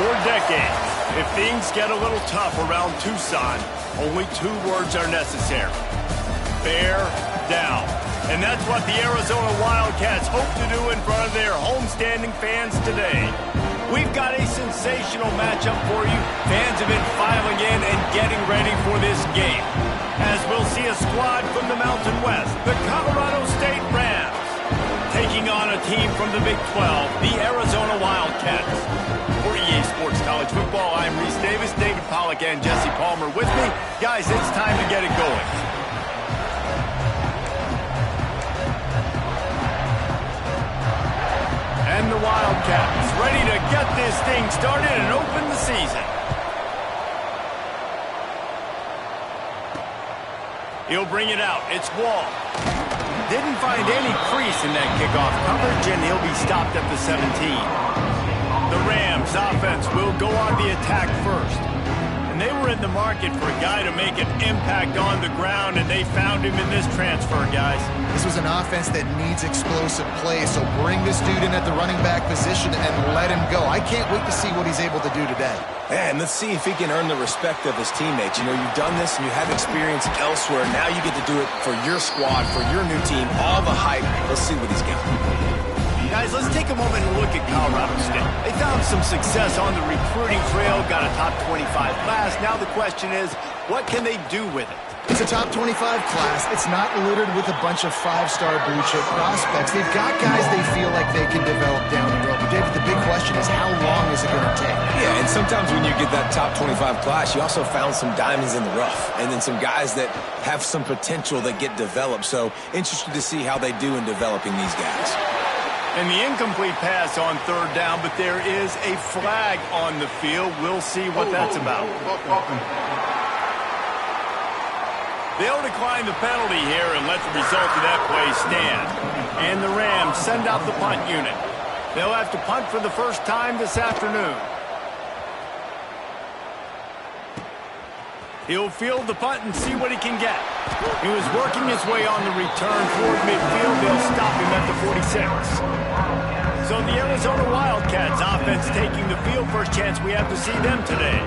For decades, if things get a little tough around Tucson, only 2 words are necessary. Bear down. And that's what the Arizona Wildcats hope to do in front of their homestanding fans today. We've got a sensational matchup for you. Fans have been filing in and getting ready for this game, as we'll see a squad from the Mountain West, the Colorado State Rams, taking on a team from the Big 12, the Arizona Wildcats. For EA Sports College Football, I'm Reese Davis, David Pollack, and Jesse Palmer with me. Guys, it's time to get it going. And the Wildcats ready to get this thing started and open the season. He'll bring it out. It's Wall. Didn't find any crease in that kickoff coverage, and he'll be stopped at the 17. The Rams offense will go on the attack first. And they were in the market for a guy to make an impact on the ground, and they found him in this transfer, guys. This was an offense that needs explosive plays, so bring this dude in at the running back position and let him go. I can't wait to see what he's able to do today. And let's see if he can earn the respect of his teammates. You know, you've done this and you have experience elsewhere. Now you get to do it for your squad, for your new team, all the hype. Let's see what he's got. Guys, let's take a moment and look at Colorado State. They found some success on the recruiting trail, got a top 25 class. Now the question is, what can they do with it? It's a top 25 class. It's not littered with a bunch of 5-star blue-chip prospects. They've got guys they feel like they can develop down the road. But, David, the big question is, how long is it going to take? Yeah, and sometimes when you get that top 25 class, you also found some diamonds in the rough. And then some guys that have some potential that get developed. So, interested to see how they do in developing these guys. And the incomplete pass on 3rd down, but there is a flag on the field. We'll see what that's about. They'll decline the penalty here and let the result of that play stand. And the Rams send out the punt unit. They'll have to punt for the first time this afternoon. He'll field the punt and see what he can get. He was working his way on the return toward midfield. They'll stop him at the 46. So the Arizona Wildcats offense taking the field. First chance we have to see them today.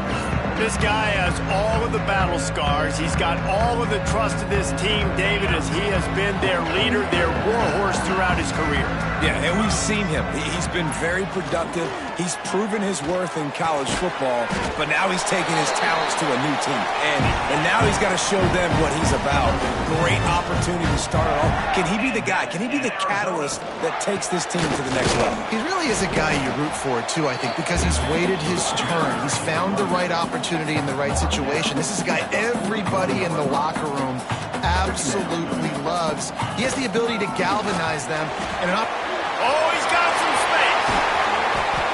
This guy has all of the battle scars. He's got all of the trust of this team, David, as he has been their leader, their warhorse throughout his career. Yeah, and we've seen him. He's been very productive. He's proven his worth in college football, but now he's taking his talents to a new team. And now he's got to show them what he's about. Great opportunity to start it off. Can he be the guy? Can he be the catalyst that takes this team to the next level? He really is a guy you root for, too, I think, because he's waited his turn. He's found the right opportunity in the right situation. This is a guy everybody in the locker room absolutely loves. He has the ability to galvanize them. And oh, he's got some space.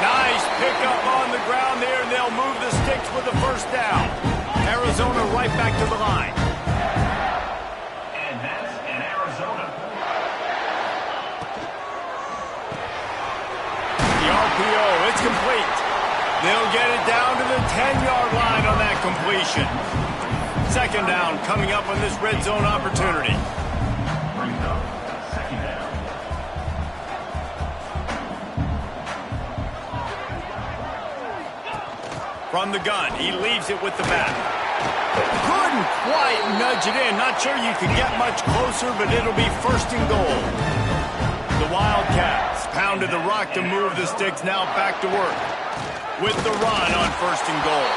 Nice pickup on the ground there, and they'll move the sticks with the first down. Arizona right back to the line. And that's in Arizona. The RPO, it's complete. They'll get it down to the 10-yard line on that completion. 2nd down coming up on this red zone opportunity. Brings up 2nd down. From the gun, he leaves it with the back. Couldn't quite nudge it in. Not sure you could get much closer, but it'll be 1st and goal. The Wildcats pounded the rock to move the sticks, now back to work with the run on 1st and goal.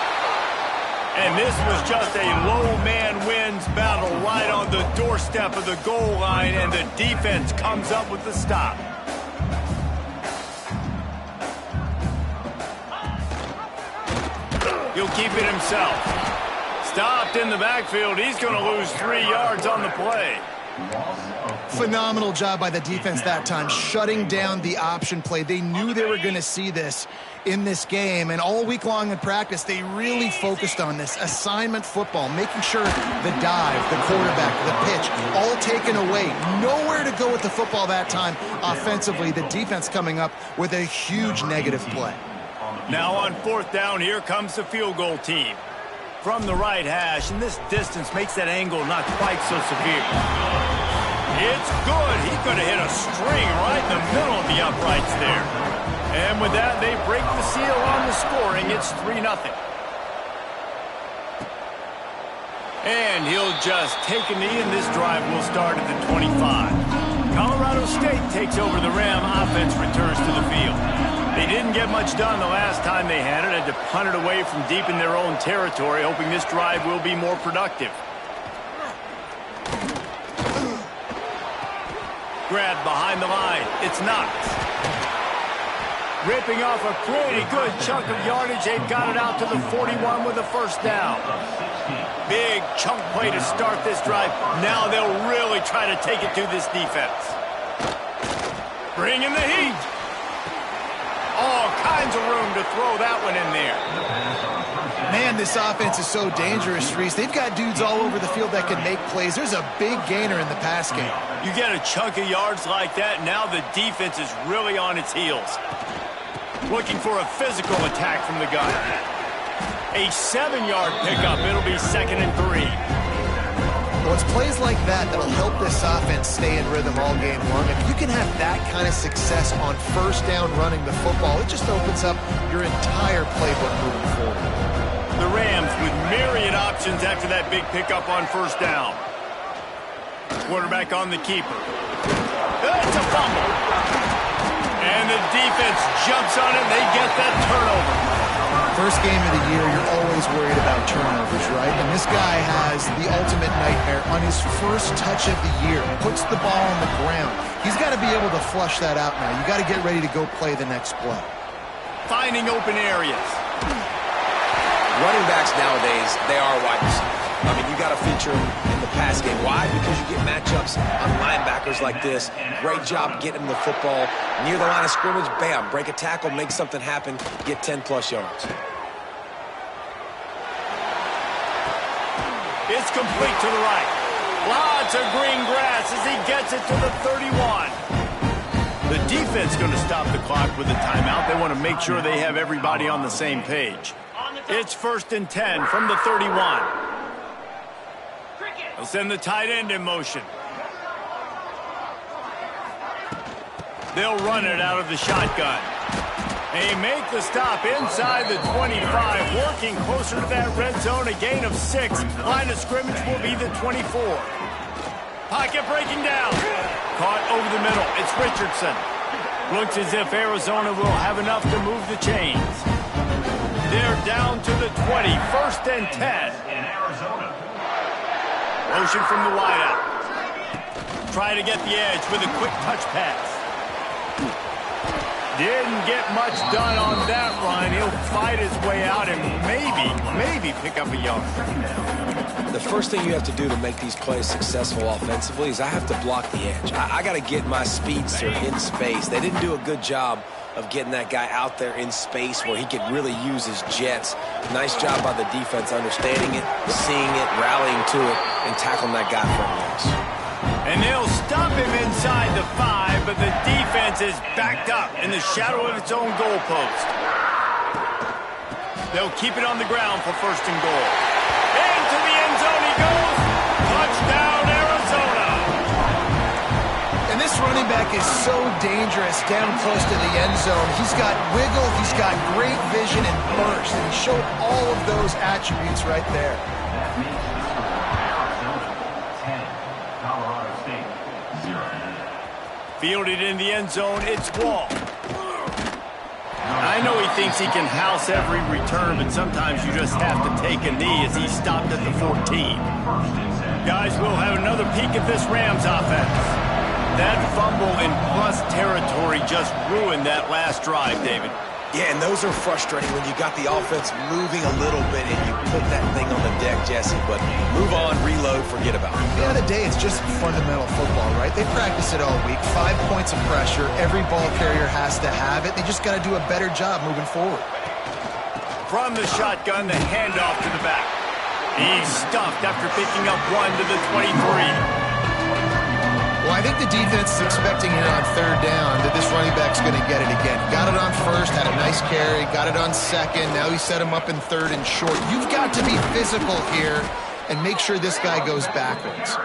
And this was just a low man wins battle right on the doorstep of the goal line, and the defense comes up with the stop. He'll keep it himself. Stopped in the backfield. He's going to lose 3 yards on the play. Phenomenal job by the defense that time, shutting down the option play. They knew they were going to see this in this game, and all week long in practice, they really focused on this assignment football, making sure the dive, the quarterback, the pitch, all taken away. Nowhere to go with the football that time offensively. The defense coming up with a huge negative play. Now on 4th down, here comes the field goal team. From the right hash, and this distance makes that angle not quite so severe. It's good. He could have hit a string right in the middle of the uprights there. And with that, they break the seal on the scoring. It's 3-0. And he'll just take a knee, and this drive will start at the 25. Colorado State takes over the Ram. Offense returns to the field. They didn't get much done the last time they had it. Had to punt it away from deep in their own territory, hoping this drive will be more productive. Grab behind the line. It's Knox. Ripping off a pretty good chunk of yardage. They've got it out to the 41 with a first down. Big chunk play to start this drive. Now they'll really try to take it to this defense. Bring in the heat. All kinds of room to throw that one in there. Man, this offense is so dangerous, Reese. They've got dudes all over the field that can make plays. There's a big gainer in the pass game. You get a chunk of yards like that, now the defense is really on its heels. Looking for a physical attack from the gun. A 7-yard pickup. It'll be 2nd and 3. Well, it's plays like that that'll help this offense stay in rhythm all game long. If you can have that kind of success on first down running the football, it just opens up your entire playbook moving forward. The Rams with myriad options after that big pickup on first down. Quarterback on the keeper. It's a fumble. And the defense jumps on it. They get that turnover. First game of the year, you're always worried about turnovers, right? And this guy has the ultimate nightmare on his first touch of the year. Puts the ball on the ground. He's got to be able to flush that out now. You got to get ready to go play the next play. Finding open areas. Running backs nowadays, they are wide receivers. I mean, you got to feature them in the pass game. Why? Because you get matchups on linebackers like this. Great job getting the football near the line of scrimmage. Bam, break a tackle, make something happen, get 10-plus yards. It's complete to the right. Lots of green grass as he gets it to the 31. The defense going to stop the clock with a timeout. They want to make sure they have everybody on the same page. It's 1st and 10 from the 31. They'll send the tight end in motion. They'll run it out of the shotgun. They make the stop inside the 25, working closer to that red zone, a gain of 6. Line of scrimmage will be the 24. Pocket breaking down. Caught over the middle. It's Richardson. Looks as if Arizona will have enough to move the chains. They're down to the 20, 1st and 10. Motion from the wideout. Try to get the edge with a quick touch pass. Didn't get much done on that run. He'll fight his way out and maybe pick up a yard. The first thing you have to do to make these plays successful offensively is I have to block the edge. I got to get my speedster in space. They didn't do a good job of getting that guy out there in space where he could really use his jets. Nice job by the defense understanding it, seeing it, rallying to it, and tackling that guy for a loss. And they'll stop him inside the 5, but the defense is backed up in the shadow of its own goalpost. They'll keep it on the ground for 1st and goal. Into the end zone he goes. Touchdown, Arizona. And this running back is so dangerous down close to the end zone. He's got wiggle, he's got great vision and burst, and he showed all of those attributes right there. Fielded in the end zone, it's Wall. I know he thinks he can house every return, but sometimes you just have to take a knee as he stopped at the 14. Guys, we'll have another peek at this Rams offense. That fumble in plus territory just ruined that last drive, David. Yeah, and those are frustrating when you got the offense moving a little bit and you put that thing on the deck, Jesse. But move on, reload, forget about it. At the end of the day, it's just fundamental football, right? They practice it all week. 5 points of pressure. Every ball carrier has to have it. They just got to do a better job moving forward. From the shotgun, the handoff to the back. He's stuffed after picking up 1 to the 23. Well, I think the defense is expecting here on 3rd down that this running back's going to get it again. Got it on 1st, had a nice carry, got it on 2nd. Now he set him up in 3rd and short. You've got to be physical here and make sure this guy goes backwards.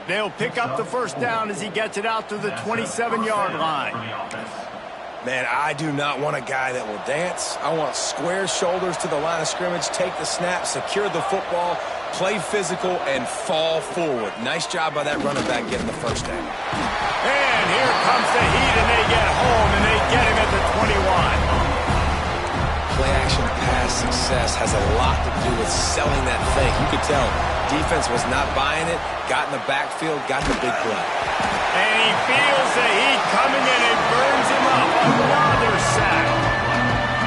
They'll pick up the 1st down as he gets it out to the 27-yard line. Man, I do not want a guy that will dance. I want square shoulders to the line of scrimmage, take the snap, secure the football, play physical, and fall forward. Nice job by that running back getting the first down. And here comes the heat, and they get home, and they get him at the 21. Play-action pass success has a lot to do with selling that fake. You could tell defense was not buying it, got in the backfield, got the big play. And he feels the heat coming in and burns him up. Another sack.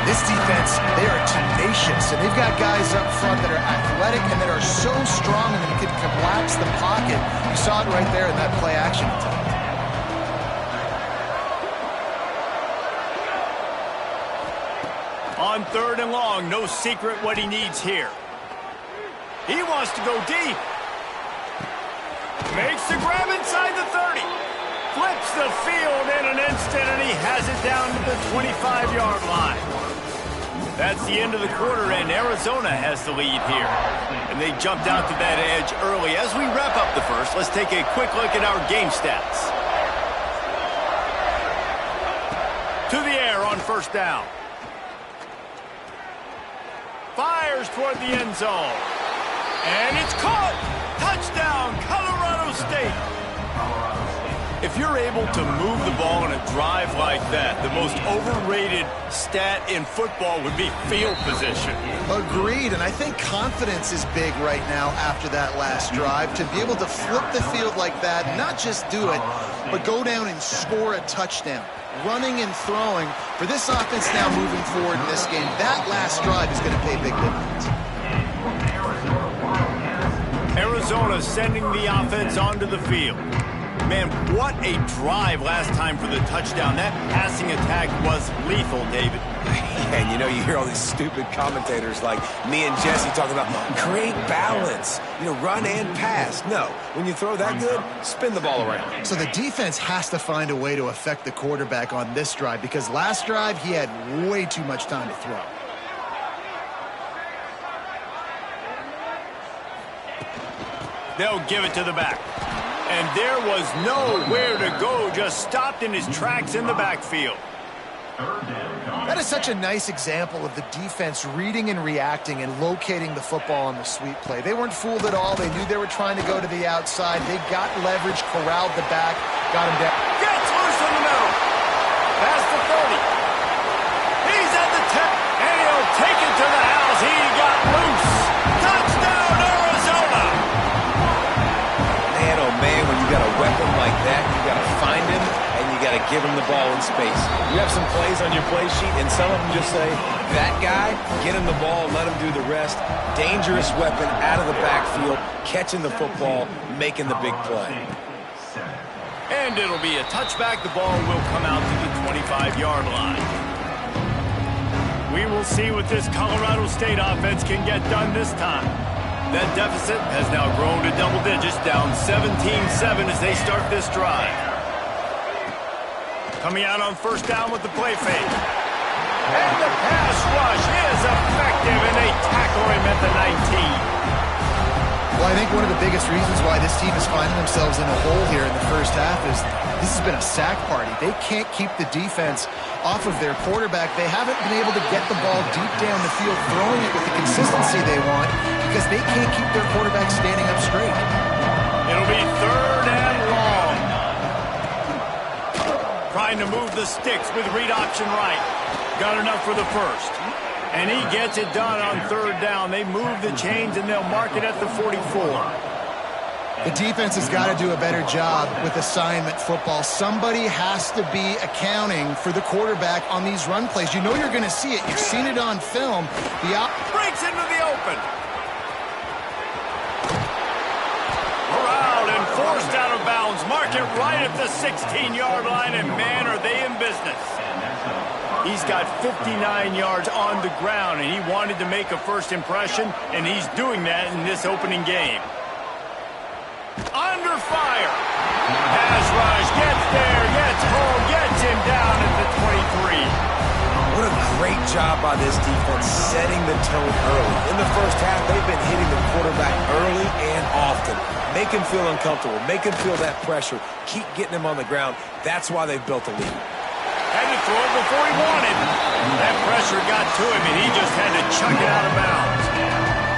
This defense, they are tenacious, and they've got guys up front that are athletic and that are so strong and that can collapse the pocket. You saw it right there in that play-action attempt. On 3rd and long, no secret what he needs here. He wants to go deep. Makes the grab inside the 30. Flips the field in an instant, and he has it down to the 25-yard line. That's the end of the quarter, and Arizona has the lead here. And they jumped out to that edge early. As we wrap up the first, let's take a quick look at our game stats. To the air on 1st down. Fires toward the end zone. And it's caught! Touchdown, Colorado State! If you're able to move the ball in a drive like that, the most overrated stat in football would be field position. Agreed, and I think confidence is big right now after that last drive. To be able to flip the field like that, not just do it, but go down and score a touchdown. Running and throwing, for this offense now moving forward in this game, that last drive is going to pay big dividends. Arizona sending the offense onto the field. Man, what a drive last time for the touchdown. That passing attack was lethal, David. And you know, you hear all these stupid commentators like me and Jesse talking about create balance, you know, run and pass. No, when you throw that good, spin the ball around. So the defense has to find a way to affect the quarterback on this drive, because last drive he had way too much time to throw. They'll give it to the back. And there was nowhere to go, just stopped in his tracks in the backfield. That is such a nice example of the defense reading and reacting and locating the football on the sweep play. They weren't fooled at all. They knew they were trying to go to the outside. They got leverage, corralled the back, got him down. Gets loose in the middle. Past the 30. He's at the 10, and he'll take it to the house. He got loose. Touchdown, Arizona. Man, oh man, when you got a weapon like that, you got to find him, and you got to give him the ball in space. You have some plays on your play sheet, and some of them just say, that guy, get him the ball, let him do the rest. Dangerous weapon out of the backfield, catching the football, making the big play. And it'll be a touchback. The ball will come out to the 25-yard line. We will see what this Colorado State offense can get done this time. That deficit has now grown to double digits, down 17-7 as they start this drive. Coming out on 1st down with the play fake. And the pass rush is effective, and they tackle him at the 19. Well, I think one of the biggest reasons why this team is finding themselves in a hole here in the first half is this has been a sack party. They can't keep the defense off of their quarterback. They haven't been able to get the ball deep down the field, throwing it with the consistency they want, because they can't keep their quarterback standing up straight. It'll be 3rd and long. Trying to move the sticks with read option right. Got enough for the first. And he gets it done on 3rd down. They move the chains, and they'll mark it at the 44. The defense has got to do a better job with assignment football. Somebody has to be accounting for the quarterback on these run plays. You know you're going to see it. You've seen it on film. Breaks into the open. Corralled and forced out of bounds. Mark it right at the 16-yard line, and man, are they in business. He's got 59 yards on the ground, and he wanted to make a first impression, and he's doing that in this opening game. Under fire. Pass rush, gets there, gets home, gets him down at the 23. What a great job by this defense setting the tone early. In the first half, they've been hitting the quarterback early and often. Make him feel uncomfortable. Make him feel that pressure. Keep getting him on the ground. That's why they've built a lead. And to throw it before he wanted. That pressure got to him, and he just had to chuck it out of bounds.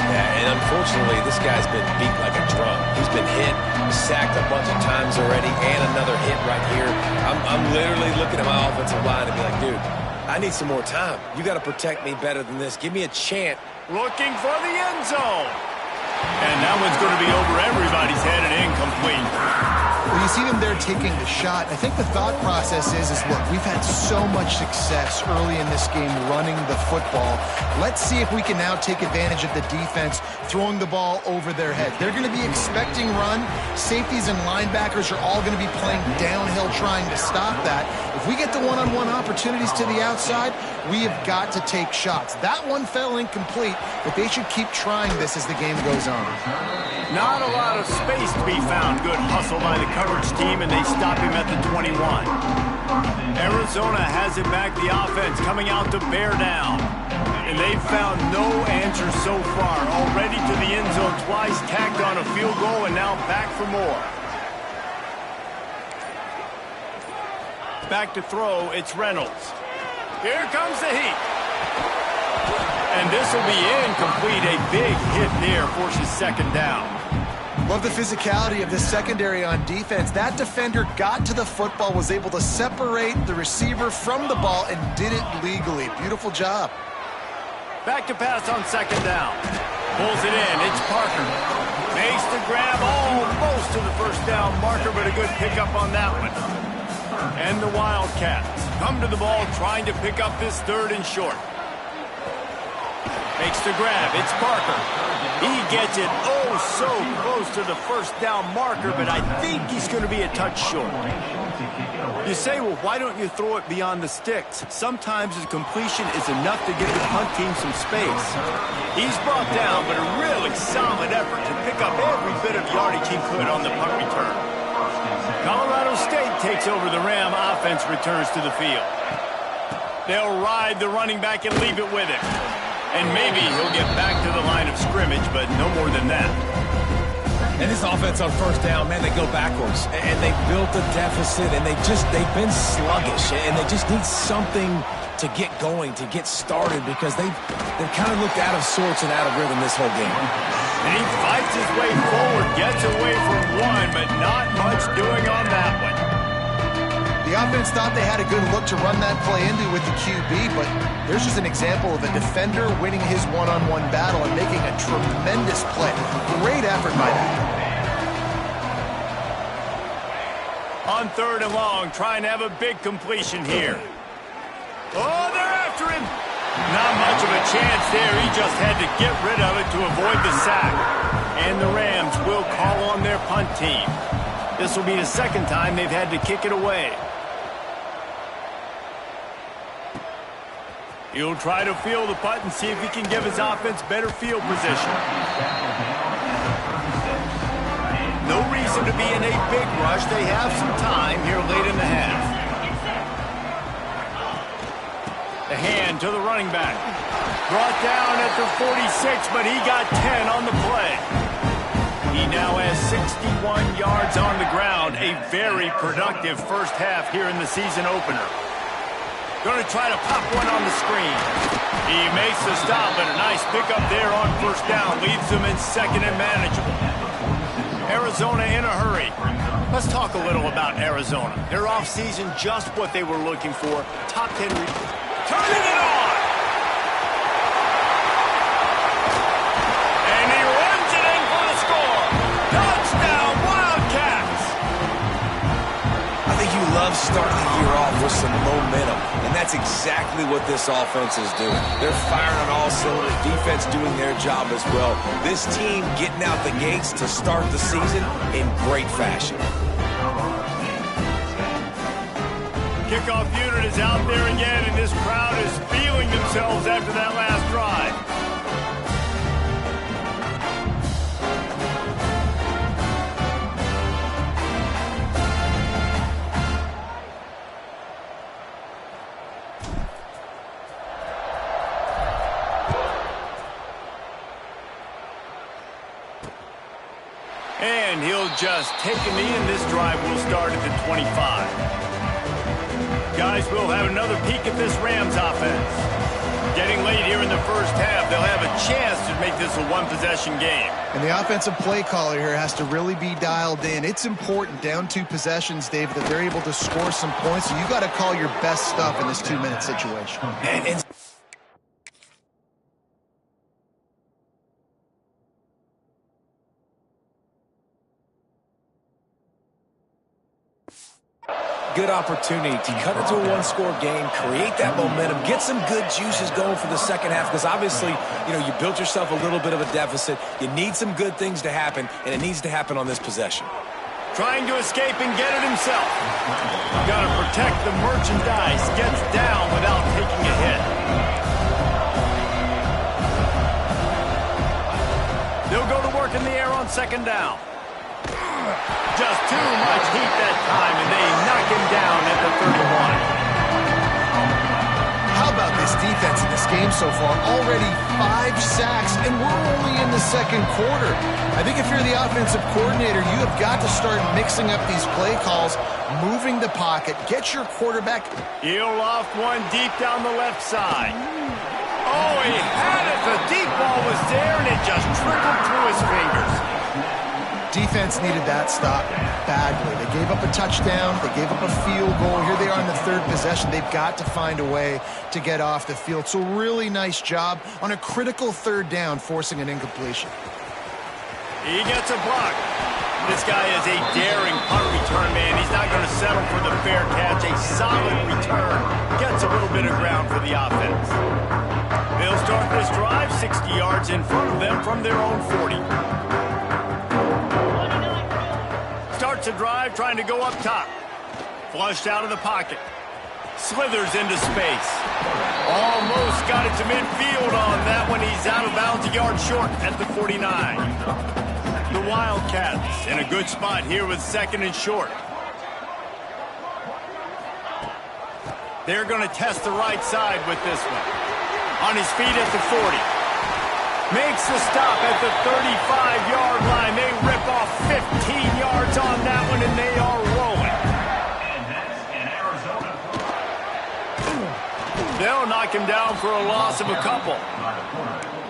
Yeah, and unfortunately, this guy's been beat like a drum. He's been hit, sacked a bunch of times already, and another hit right here. I'm literally looking at my offensive line and be like, dude, I need some more time. You got to protect me better than this. Give me a chance. Looking for the end zone. And that one's going to be over everybody's head and incomplete. Well, you see them there taking the shot. I think the thought process is look, we've had so much success early in this game running the football. Let's see if we can now take advantage of the defense throwing the ball over their head. They're going to be expecting run. Safeties and linebackers are all going to be playing downhill trying to stop that. If we get the one-on-one opportunities to the outside, we have got to take shots. That one fell incomplete, but they should keep trying this as the game goes on. Not a lot of space to be found. Good hustle by the coverage team, and they stop him at the 21. Arizona has it back, the offense coming out to bear down. And they've found no answer so far. Already to the end zone twice, tacked on a field goal, and now back for more. Back to throw, it's Reynolds. Here comes the heat. And this will be incomplete. A big hit there forces second down. Love the physicality of the secondary on defense. That defender got to the football, was able to separate the receiver from the ball, and did it legally. Beautiful job. Back to pass on second down. Pulls it in. It's Parker. Makes the grab almost to the first down marker, but a good pickup on that one. And the Wildcats come to the ball trying to pick up this third and short. Makes the grab. It's Parker. He gets it so close to the first down marker, but I think he's going to be a touch short. You say, well, why don't you throw it beyond the sticks? Sometimes a completion is enough to give the punt team some space. He's brought down, but a really solid effort to pick up every bit of yardage he could on the punt return. Colorado State takes over the Ram offense, returns to the field. They'll ride the running back and leave it with him. And maybe he'll get back to the line of scrimmage, but no more than that. And this offense on first down, man, they go backwards. And they built a deficit, and they've been sluggish. And they just need something to get going, to get started, because they've kind of looked out of sorts and out of rhythm this whole game. And he fights his way forward, gets away from one, but not much doing on that one. The offense thought they had a good look to run that play into with the QB, but there's just an example of a defender winning his one-on-one battle and making a tremendous play. Great effort by that. On third and long, trying to have a big completion here. Oh, they're after him. Not much of a chance there. He just had to get rid of it to avoid the sack. And the Rams will call on their punt team. This will be the second time they've had to kick it away. He'll try to field the punt and see if he can give his offense better field position. No reason to be in a big rush. They have some time here late in the half. The hand to the running back. Brought down at the 46, but he got 10 on the play. He now has 61 yards on the ground. A very productive first half here in the season opener. Going to try to pop one on the screen. He makes the stop, but a nice pickup there on first down. Leaves them in second and manageable. Arizona in a hurry. Let's talk a little about Arizona. Their offseason, just what they were looking for. Top 10. Turning it on! And he runs it in for the score. Touchdown, Wildcats! I think you love starting the year off with some momentum, and that's exactly what this offense is doing. They're firing on all cylinders, defense doing their job as well. This team getting out the gates to start the season in great fashion. Kickoff unit is out there again, and this crowd is feeling themselves after that last drive. And he'll just take a knee, and this drive will start at the 25. Guys, we'll have another peek at this Rams offense. Getting late here in the first half, they'll have a chance to make this a one-possession game. And the offensive play caller here has to really be dialed in. It's important, down 2 possessions, David, that they're able to score some points. So you got to call your best stuff in this 2-minute situation. And good opportunity to cut into a one-score game, create that momentum, get some good juices going for the second half, because obviously, you built yourself a little bit of a deficit. You need some good things to happen, and it needs to happen on this possession. Trying to escape and get it himself. Got to protect the merchandise. Gets down without taking a hit. They'll go to work in the air on second down. Just too much heat that time, and they knock him down at the 31. How about this defense in this game so far? Already 5 sacks, and we're only in the second quarter. I think if you're the offensive coordinator, you have got to start mixing up these play calls, moving the pocket, get your quarterback. He'll loft one deep down the left side. Oh, he had it. The deep ball was there, and it just trickled through his fingers. Defense needed that stop badly. They gave up a touchdown. They gave up a field goal. Here they are in the 3rd possession. They've got to find a way to get off the field. So really nice job on a critical 3rd down, forcing an incompletion. He gets a block. This guy is a daring punt return man. He's not going to settle for the fair catch. A solid return. Gets a little bit of ground for the offense. They'll start this drive 60 yards in front of them from their own 40. Starts a drive trying to go up top. Flushed out of the pocket. Slithers into space. Almost got it to midfield on that one. He's out of bounds, a yard short at the 49. The Wildcats in a good spot here with 2nd and short. They're going to test the right side with this one. On his feet at the 40. Makes the stop at the 35-yard line. They rip off 15 yards on that one, and they are rolling. And that's in Arizona. They'll knock him down for a loss of a couple.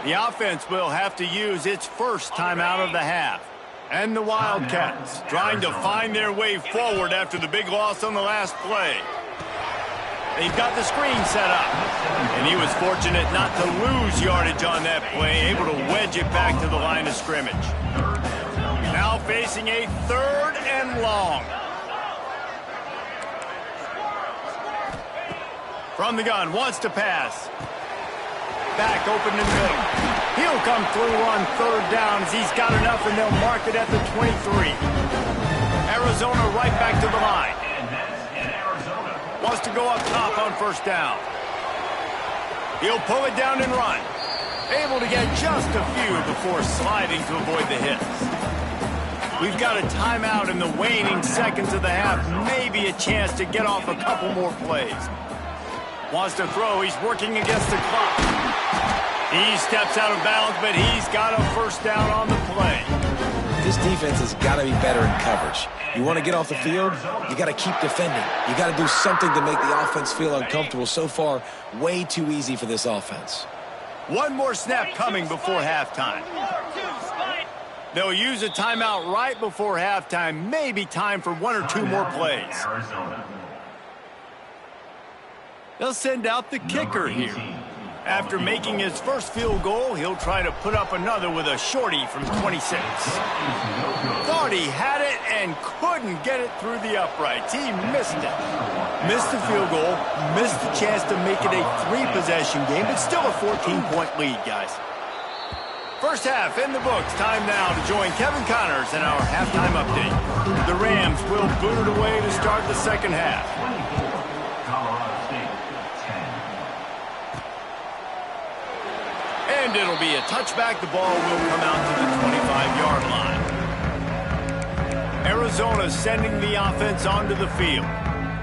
The offense will have to use its first timeout of the half. And the Wildcats trying to find their way forward after the big loss on the last play. They've got the screen set up. And he was fortunate not to lose yardage on that play, able to wedge it back to the line of scrimmage. Now facing a 3rd and long. From the gun, wants to pass. Back open in the middle. He'll come through on 3rd down as he's got enough, and they'll mark it at the 23. Arizona right back to the line. Wants to go up top on 1st down. He'll pull it down and run. Able to get just a few before sliding to avoid the hits. We've got a timeout in the waning seconds of the half. Maybe a chance to get off a couple more plays. Wants to throw. He's working against the clock. He steps out of bounds, but he's got a 1st down on the play. This defense has got to be better in coverage. You want to get off the field, you got to keep defending. You got to do something to make the offense feel uncomfortable. So far, way too easy for this offense. One more snap coming before halftime. They'll use a timeout right before halftime. Maybe time for 1 or 2 more plays. They'll send out the kicker here. After making his first field goal, he'll try to put up another with a shorty from 26. Thought he had it and couldn't get it through the uprights. He missed it. Missed the field goal, missed the chance to make it a 3-possession game, but still a 14-point lead, guys. First half in the books. Time now to join Kevin Connors in our halftime update. The Rams will boot it away to start the second half. And it'll be a touchback. The ball will come out to the 25-yard line. Arizona sending the offense onto the field.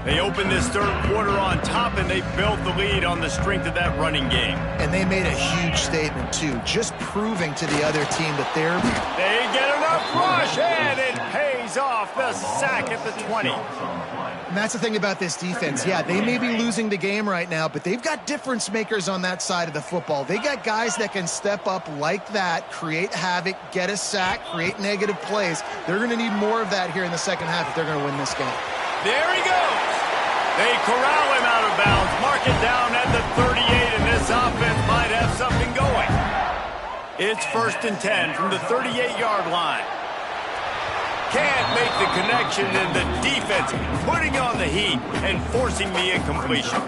They opened this 3rd quarter on top, and they built the lead on the strength of that running game. And they made a huge statement, too, just proving to the other team that they're... They get enough rush, and it pays pays off. The sack at the 20. And that's the thing about this defense. Yeah, they may be losing the game right now, but they've got difference makers on that side of the football. They got guys that can step up like that, create havoc, get a sack, create negative plays. They're going to need more of that here in the second half if they're going to win this game. There he goes. They corral him out of bounds, mark it down at the 38, and this offense might have something going. It's 1st and 10 from the 38-yard line. Can't make the connection, and the defense putting on the heat and forcing the incompletion.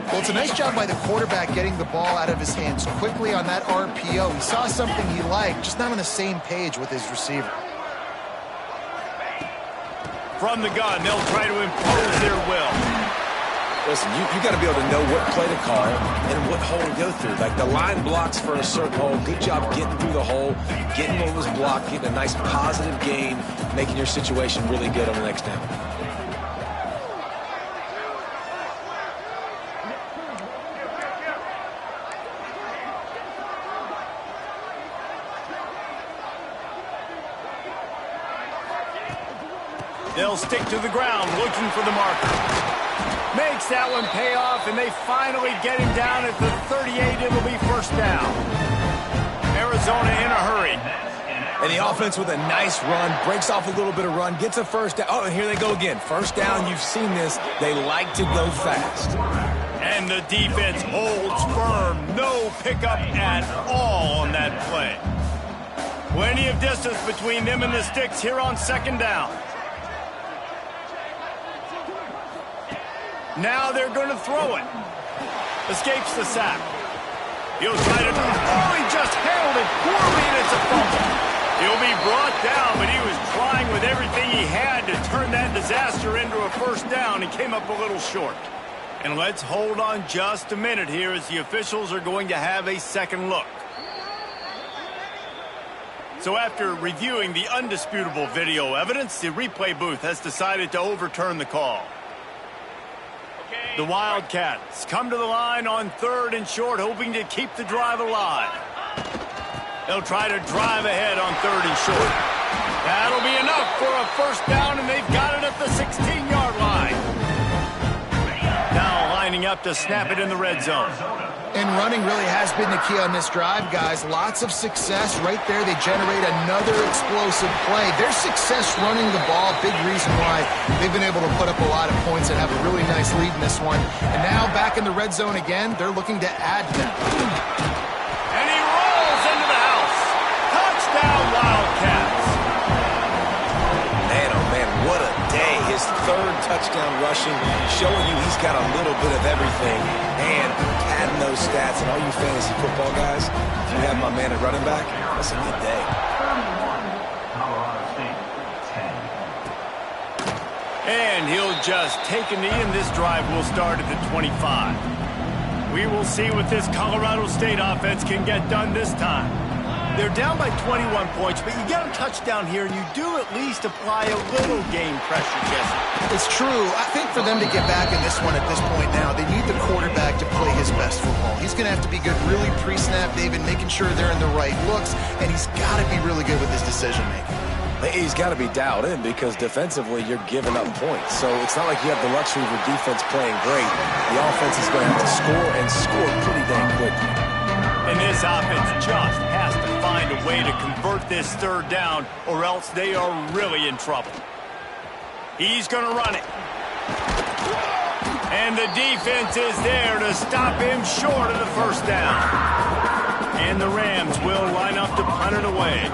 Well, it's a nice job by the quarterback getting the ball out of his hands quickly on that RPO. He saw something he liked, just not on the same page with his receiver. From the gun, they'll try to impose their will. Listen, you got to be able to know what play to call and what hole to go through. Like the line blocks for a certain hole. Good job getting through the hole, getting what was blocked, getting a nice positive gain, making your situation really good on the next down. They'll stick to the ground looking for the marker. Makes that one pay off, and they finally get him down at the 38. It'll be 1st down. Arizona in a hurry. And the offense with a nice run, breaks off a little bit of run, gets a 1st down. Oh, and here they go again. 1st down, you've seen this. They like to go fast. And the defense holds firm. No pickup at all on that play. Plenty of distance between them and the sticks here on 2nd down. Now they're going to throw it. Escapes the sack. He'll try to... Oh, he just handled it poorly, and it's a fumble. He'll be brought down, but he was trying with everything he had to turn that disaster into a 1st down. He came up a little short. And let's hold on just a minute here as the officials are going to have a second look. So after reviewing the undisputable video evidence, the replay booth has decided to overturn the call. The Wildcats come to the line on 3rd and short, hoping to keep the drive alive. They'll try to drive ahead on 3rd and short. That'll be enough for a 1st down, and they've got it at the 16-yard line. Now lining up to snap it in the red zone. And running really has been the key on this drive, guys. Lots of success right there. They generate another explosive play. Their success running the ball, big reason why they've been able to put up a lot of points and have a really nice lead in this one. And now back in the red zone again, they're looking to add them. And he rolls into the house. Touchdown, Wildcats. Man, oh man, what a day. His 3rd touchdown rushing, showing you he's got a little bit of everything. And adding those stats, and all you fantasy football guys, if you have my man at running back, that's a good day. And he'll just take a knee, and this drive will start at the 25. We will see what this Colorado State offense can get done this time. They're down by 21 points, but you get a touchdown here, and you do at least apply a little game pressure, Jesse. It's true. I think for them to get back in this one at this point now, they need the quarterback to play his best football. He's going to have to be good really pre-snap, David, making sure they're in the right looks, and he's got to be really good with his decision-making. He's got to be dialed in because defensively you're giving up points. So it's not like you have the luxury of your defense playing great. The offense is going to have to score and score pretty dang quickly. And this offense just has to find a way to convert this 3rd down, or else they are really in trouble. He's going to run it. And the defense is there to stop him short of the 1st down. And the Rams will line up to punt it away.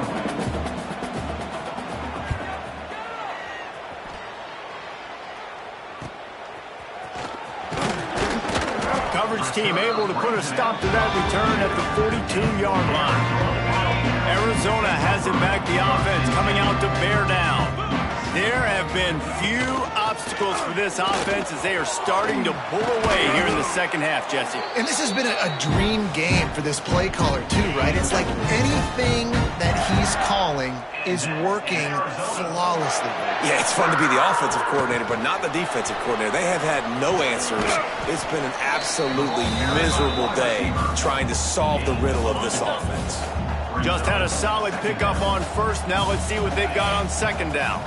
Coverage team able to put a stop to that return at the 42-yard line. Arizona has it back, the offense coming out to bear down. There have been few obstacles for this offense as they are starting to pull away here in the second half, Jesse. And this has been a dream game for this play caller, too, right? It's like anything that he's calling is working flawlessly. Yeah, it's fun to be the offensive coordinator, but not the defensive coordinator. They have had no answers. It's been an absolutely miserable day trying to solve the riddle of this offense. Just had a solid pickup on first. Now let's see what they've got on second down.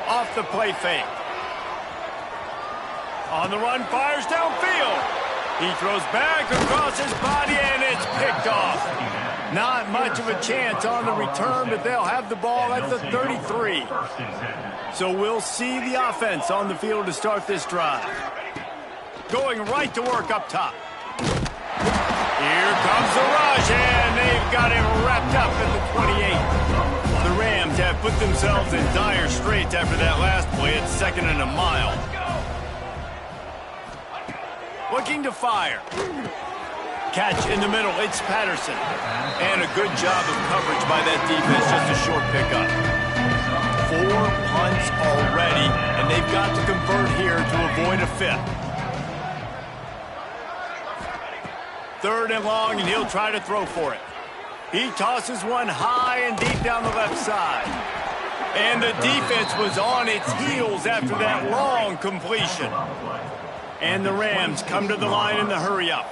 Off the play fake. On the run, fires downfield. He throws back across his body, and it's picked off. Not much of a chance on the return, but they'll have the ball at the 33. So we'll see the offense on the field to start this drive. Going right to work up top. Here comes the rush, and they've got him wrapped up at the 28. The Rams have put themselves in dire straits after that last play at 2nd and a mile. Looking to fire. Catch in the middle, it's Patterson. And a good job of coverage by that defense, just a short pickup. 4 punts already, and they've got to convert here to avoid a 5th. 3rd and long, and he'll try to throw for it. He tosses one high and deep down the left side. And the defense was on its heels after that long completion. And the Rams come to the line in the hurry-up.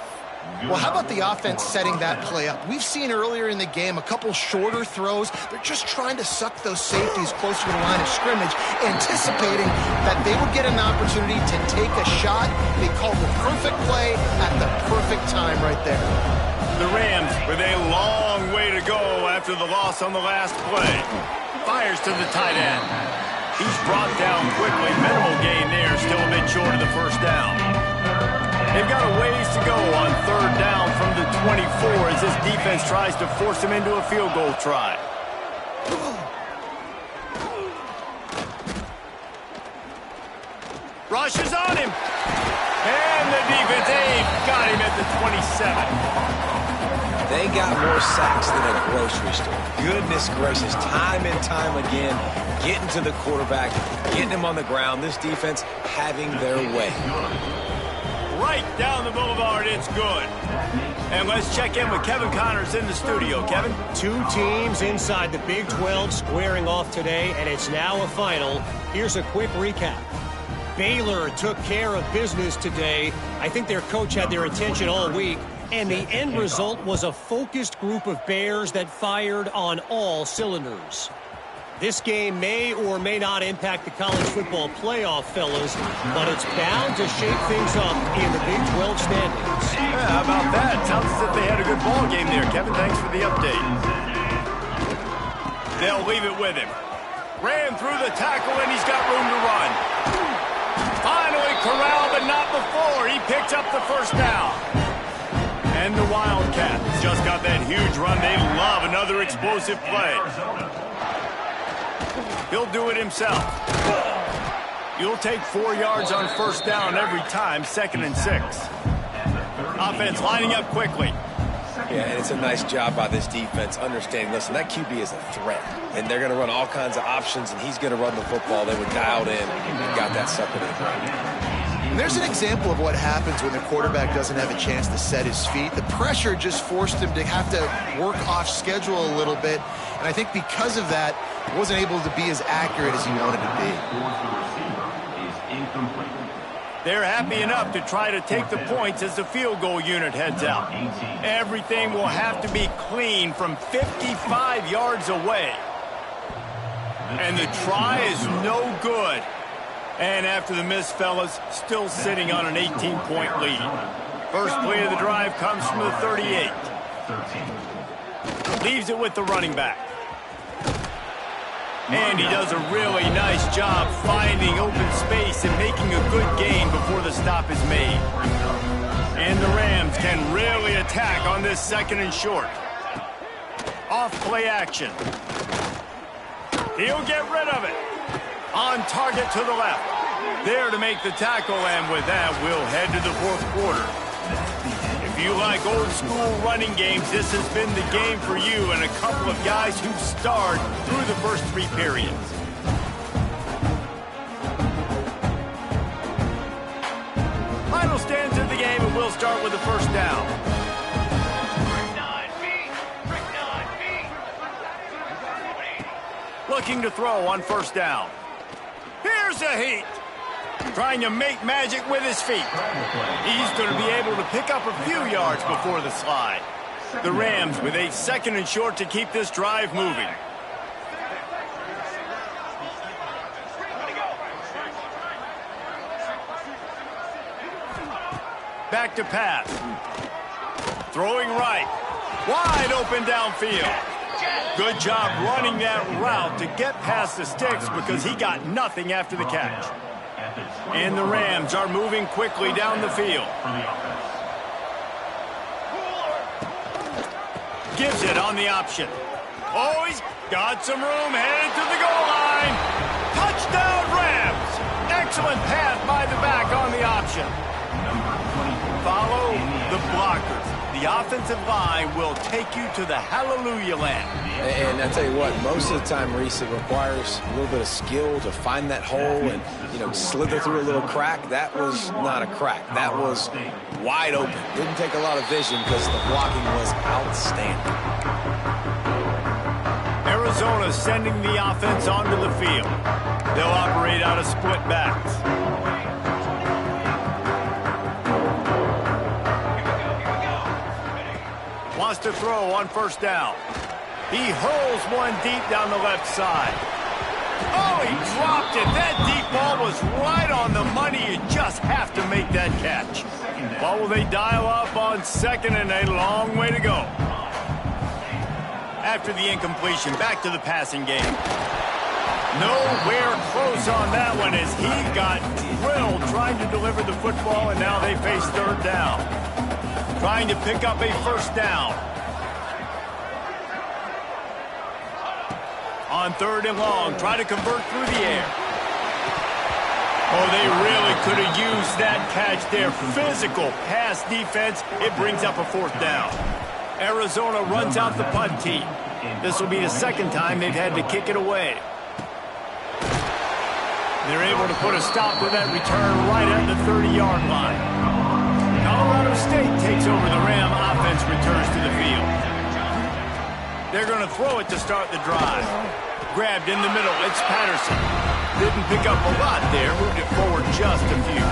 Well, how about the offense setting that play up? We've seen earlier in the game a couple shorter throws. They're just trying to suck those safeties closer to the line of scrimmage, anticipating that they would get an opportunity to take a shot. They called the perfect play at the perfect time right there. The Rams with a long way to go after the loss on the last play. Fires to the tight end. He's brought down quickly. Minimal gain there, still a bit short of the first down. They've got a ways to go on 3rd down from the 24 as this defense tries to force him into a field goal try. Rush is on him. And the defense, they've got him at the 27. They got more sacks than a grocery store. Goodness gracious, time and time again, getting to the quarterback, getting him on the ground. This defense having their way. Right down the boulevard, it's good. And let's check in with Kevin Connors in the studio. Kevin? 2 teams inside the Big 12 squaring off today, and it's now a final. Here's a quick recap. Baylor took care of business today. I think their coach had their attention all week, and the end result was a focused group of Bears that fired on all cylinders. This game may or may not impact the college football playoff, fellas, but it's bound to shake things up in the Big 12 standings. Yeah, how about that? Sounds as if they had a good ball game there. Kevin, thanks for the update. They'll leave it with him. Ran through the tackle, and he's got room to run. Finally corralled, but not before. He picks up the first down. And the Wildcats just got that huge run. They love another explosive play. He'll do it himself. You'll take 4 yards on 1st down every time, 2nd and 6. Offense lining up quickly. Yeah, and it's a nice job by this defense understanding, listen, that QB is a threat, and they're going to run all kinds of options, and he's going to run the football. They were dialed in and got that sucker to the ground. There's an example of what happens when the quarterback doesn't have a chance to set his feet. The pressure just forced him to have to work off schedule a little bit, and I think because of that, he wasn't able to be as accurate as he wanted to be. They're happy enough to try to take the points as the field goal unit heads out. Everything will have to be clean from 55 yards away. And the try is no good. And after the miss, fellas, still sitting on an 18-point lead. First play of the drive comes from the 38. Leaves it with the running back. And he does a really nice job finding open space and making a good gain before the stop is made. And the Rams can really attack on this 2nd and short. Off play action. He'll get rid of it. On target to the left. There to make the tackle, and with that, we'll head to the 4th quarter. If you like old school running games, this has been the game for you and a couple of guys who starred through the first 3 periods. Final stands of the game, and we'll start with the 1st down. Looking to throw on 1st down. Here's a heat. Trying to make magic with his feet. He's going to be able to pick up a few yards before the slide. The Rams with a 2nd and short to keep this drive moving. Back to pass. Throwing right. Wide open downfield. Good job running that route to get past the sticks because he got nothing after the catch. And the Rams are moving quickly down the field. Gives it on the option. Oh, he's got some room, headed to the goal line. Touchdown, Rams! Excellent pass by the back on the option. Follow the blockers. The offensive line will take you to the hallelujah land. And I tell you what, most of the time, Reese, it requires a little bit of skill to find that hole and, slither through a little crack. That was not a crack. That was wide open. Didn't take a lot of vision because the blocking was outstanding. Arizona sending the offense onto the field. They'll operate out of split backs. Wants to throw on 1st down. He hurls one deep down the left side. Oh, he dropped it. That deep ball was right on the money. You just have to make that catch. Well, will they dial up on 2nd and a long way to go? After the incompletion, back to the passing game. Nowhere close on that one as he got drilled trying to deliver the football, and now they face 3rd down. Trying to pick up a 1st down. On 3rd and long, try to convert through the air. Oh, they really could have used that catch there. Physical pass defense. It brings up a 4th down. Arizona runs out the punt team. This will be the 2nd time they've had to kick it away. They're able to put a stop to that return right at the 30-yard line. Colorado State takes over the Ram. Offense returns to the field. They're going to throw it to start the drive. Grabbed in the middle. It's Patterson. Didn't pick up a lot there. Moved it forward just a few.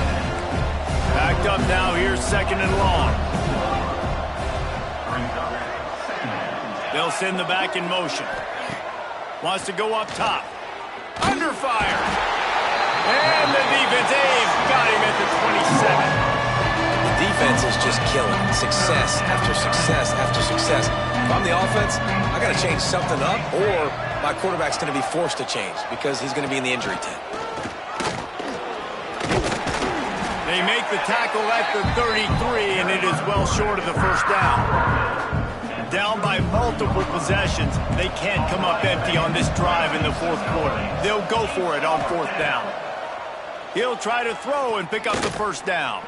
Backed up now. Here's 2nd and long. They'll send the back in motion. Wants to go up top. Under fire. And the defense got him at the 27. Defense is just killing. Success after success after success. If I'm the offense, I got to change something up, or my quarterback's going to be forced to change because he's going to be in the injury tent. They make the tackle at the 33, and it is well short of the 1st down. Down by multiple possessions, they can't come up empty on this drive in the 4th quarter. They'll go for it on 4th down. He'll try to throw and pick up the 1st down.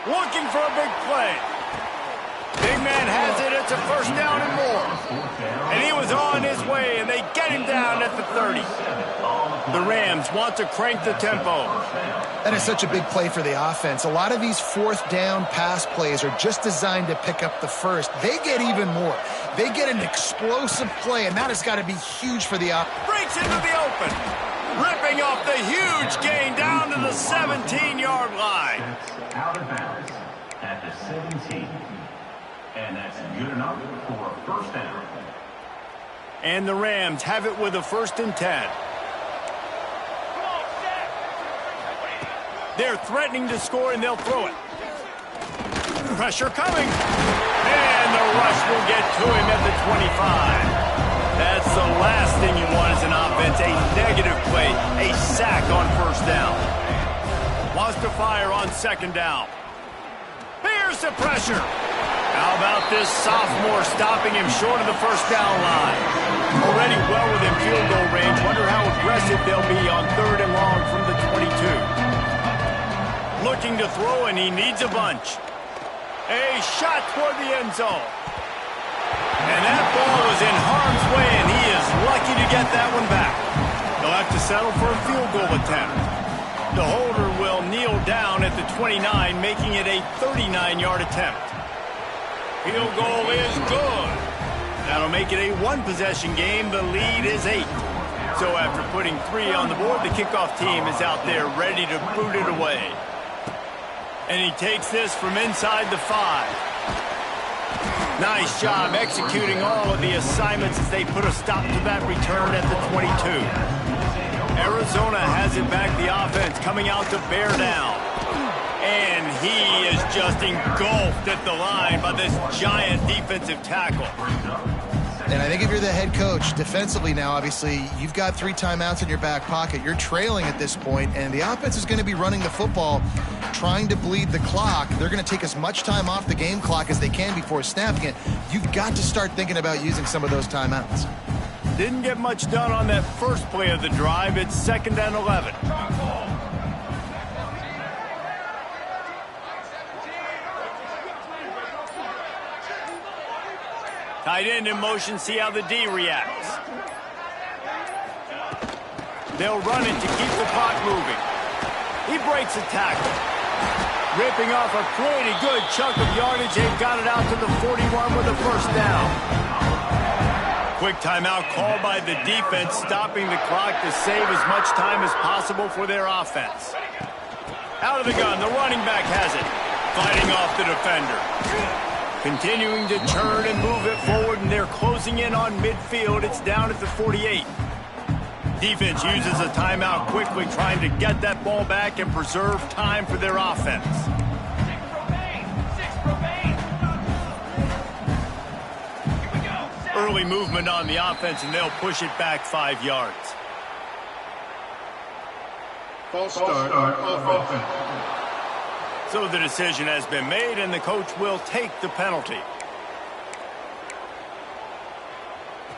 Looking for a big play. Big man has it. It's a 1st down and more. And he was on his way, and they get him down at the 30. The Rams want to crank the tempo. That is such a big play for the offense. A lot of these 4th down pass plays are just designed to pick up the 1st. They get even more. They get an explosive play, and that has got to be huge for the offense. Breaks into the open. Ripping off the huge gain down to the 17-yard line. Out of bounds at the 17. And that's good enough for a 1st down. And the Rams have it with a 1st and 10. They're threatening to score, and they'll throw it. Pressure coming. And the rush will get to him at the 25. That's the last thing you want as an offense, a negative play, a sack on 1st down. Wants to fire on 2nd down. Here's the pressure. How about this sophomore stopping him short of the 1st down line? Already well within field goal range. Wonder how aggressive they'll be on 3rd and long from the 22. Looking to throw, and he needs a bunch. A shot toward the end zone. And that ball was in harm's way, and he is lucky to get that one back. They'll have to settle for a field goal attempt. The holder will kneel down at the 29, making it a 39-yard attempt. Field goal is good. That'll make it a 1-possession game. The lead is 8. So after putting 3 on the board, the kickoff team is out there ready to boot it away. And he takes this from inside the 5. Nice job executing all of the assignments as they put a stop to that return at the 22. Arizona has it back, the offense coming out to bear down. And he is just engulfed at the line by this giant defensive tackle. And I think if you're the head coach, defensively now, obviously, you've got 3 timeouts in your back pocket. You're trailing at this point, and the offense is going to be running the football, trying to bleed the clock. They're going to take as much time off the game clock as they can before snapping it. You've got to start thinking about using some of those timeouts. Didn't get much done on that first play of the drive. It's 2nd and 11. Tight end in motion, see how the D reacts. They'll run it to keep the clock moving. He breaks a tackle. Ripping off a pretty good chunk of yardage. They've got it out to the 41 with a first down. Quick timeout called by the defense, stopping the clock to save as much time as possible for their offense. Out of the gun, the running back has it. Fighting off the defender. Continuing to turn and move it forward, and they're closing in on midfield. It's down at the 48. Defense uses a timeout quickly, trying to get that ball back and preserve time for their offense. Early movement on the offense, and they'll push it back 5 yards. False start offense. So the decision has been made, and the coach will take the penalty.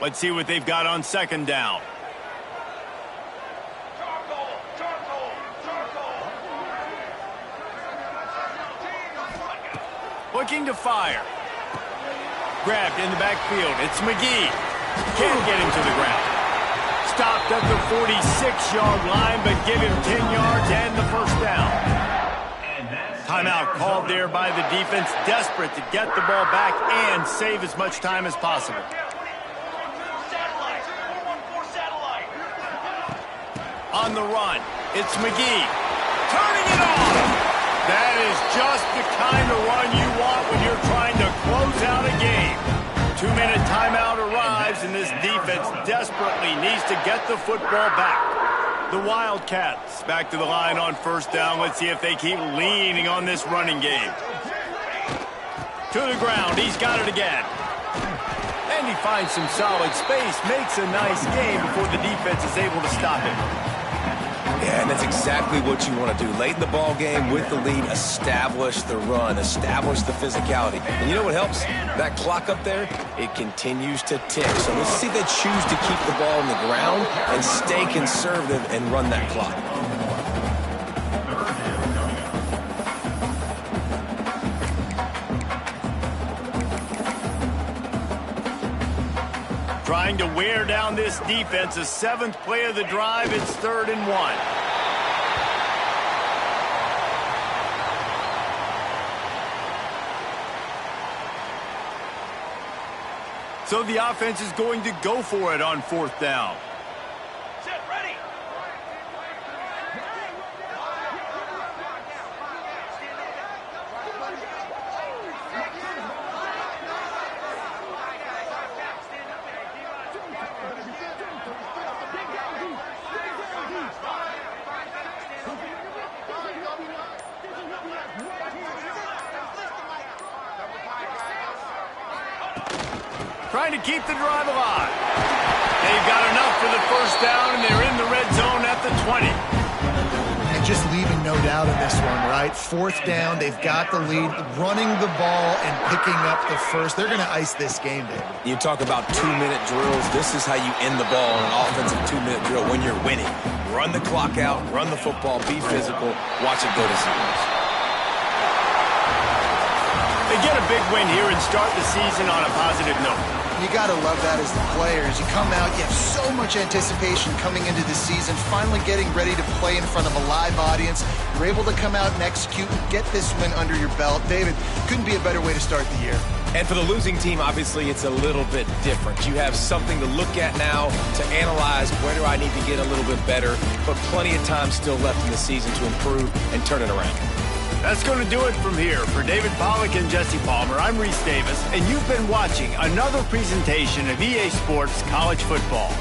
Let's see what they've got on 2nd down. Looking to fire. Grabbed in the backfield. It's McGee. Can't get him to the ground. Stopped at the 46-yard line, but give him 10 yards and the first down. Timeout called there by the defense, desperate to get the ball back and save as much time as possible. On the run, it's McGee. Turning it off. That is just the kind of run you want when you're trying to close out a game. 2-minute timeout arrives, and this defense desperately needs to get the football back. The Wildcats back to the line on 1st down. Let's see if they keep leaning on this running game. To the ground. He's got it again. And he finds some solid space. Makes a nice game before the defense is able to stop him. Yeah, and that's exactly what you want to do. Late in the ball game with the lead, establish the run, establish the physicality. And you know what helps? That clock up there, it continues to tick. So let's see if they choose to keep the ball on the ground and stay conservative and run that clock. Trying to wear down this defense. A 7th play of the drive. It's 3rd and 1. So the offense is going to go for it on 4th down. Set, ready. Trying to keep the drive alive. They've got enough for the first down, and they're in the red zone at the 20. And just leaving no doubt in this one, right? 4th down, they've got the lead, running the ball and picking up the first. They're going to ice this game, David. You talk about 2-minute drills. This is how you end the ball in an offensive 2-minute drill when you're winning. Run the clock out, run the football, be physical, watch it go to zeros. They get a big win here and start the season on a positive note. You got to love that as the players. You come out, you have so much anticipation coming into the season, finally getting ready to play in front of a live audience. You're able to come out and execute and get this win under your belt. David, couldn't be a better way to start the year. And for the losing team, obviously, it's a little bit different. You have something to look at now to analyze where do I need to get a little bit better, but plenty of time still left in the season to improve and turn it around. That's going to do it from here. For David Pollack and Jesse Palmer, I'm Reese Davis, and you've been watching another presentation of EA Sports College Football.